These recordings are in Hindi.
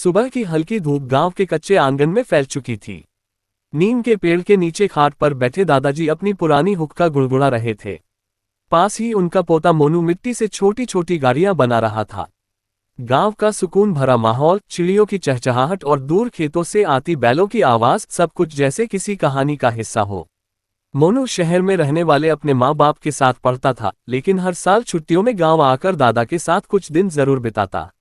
सुबह की हल्की धूप गांव के कच्चे आंगन में फैल चुकी थी। नीम के पेड़ के नीचे खाट पर बैठे दादाजी अपनी पुरानी हुक्का गुड़गुड़ा रहे थे। पास ही उनका पोता मोनू मिट्टी से छोटी छोटी गाड़ियां बना रहा था। गांव का सुकून भरा माहौल, चिड़ियों की चहचहाहट और दूर खेतों से आती बैलों की आवाज, सब कुछ जैसे किसी कहानी का हिस्सा हो। मोनू शहर में रहने वाले अपने माँ बाप के साथ पढ़ता था, लेकिन हर साल छुट्टियों में गांव आकर दादा के साथ कुछ दिन जरूर बिताता।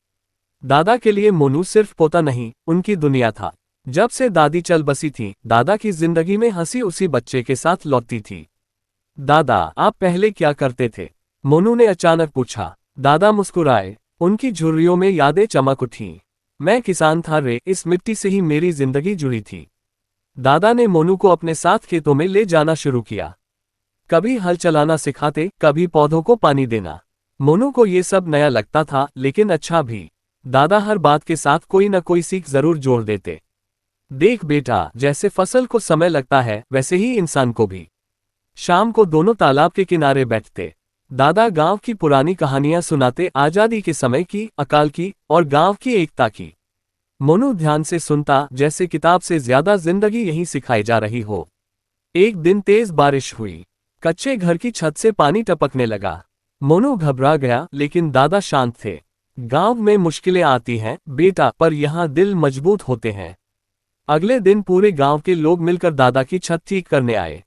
दादा के लिए मोनू सिर्फ पोता नहीं, उनकी दुनिया था। जब से दादी चल बसी थी, दादा की जिंदगी में हंसी उसी बच्चे के साथ लौटती थी। दादा, आप पहले क्या करते थे? मोनू ने अचानक पूछा। दादा मुस्कुराए, उनकी झुर्रियों में यादें चमक उठीं। मैं किसान था रे, इस मिट्टी से ही मेरी जिंदगी जुड़ी थी। दादा ने मोनू को अपने साथ खेतों में ले जाना शुरू किया। कभी हल चलाना सिखाते, कभी पौधों को पानी देना। मोनू को ये सब नया लगता था, लेकिन अच्छा भी। दादा हर बात के साथ कोई न कोई सीख जरूर जोड़ देते। देख बेटा, जैसे फसल को समय लगता है, वैसे ही इंसान को भी। शाम को दोनों तालाब के किनारे बैठते। दादा गांव की पुरानी कहानियां सुनाते, आजादी के समय की, अकाल की और गांव की एकता की। मोनू ध्यान से सुनता, जैसे किताब से ज्यादा जिंदगी यहीं सिखाई जा रही हो। एक दिन तेज बारिश हुई। कच्चे घर की छत से पानी टपकने लगा। मोनू घबरा गया, लेकिन दादा शांत थे। गांव में मुश्किलें आती हैं बेटा, पर यहाँ दिल मजबूत होते हैं। अगले दिन पूरे गांव के लोग मिलकर दादा की छत ठीक करने आए।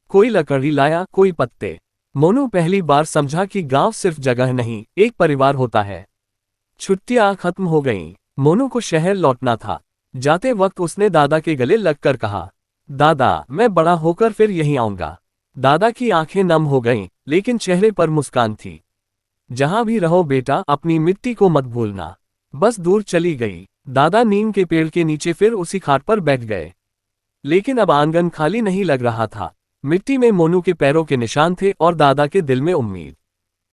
कोई लकड़ी लाया, कोई पत्ते। मोनू पहली बार समझा कि गांव सिर्फ जगह नहीं, एक परिवार होता है। छुट्टियां खत्म हो गईं। मोनू को शहर लौटना था। जाते वक्त उसने दादा के गले लगकर कहा, दादा, मैं बड़ा होकर फिर यहीं आऊंगा। दादा की आंखें नम हो गईं, लेकिन चेहरे पर मुस्कान थी। जहां भी रहो बेटा, अपनी मिट्टी को मत भूलना। बस दूर चली गई। दादा नीम के पेड़ के नीचे फिर उसी खाट पर बैठ गए। लेकिन अब आंगन खाली नहीं लग रहा था। मिट्टी में मोनू के पैरों के निशान थे और दादा के दिल में उम्मीद।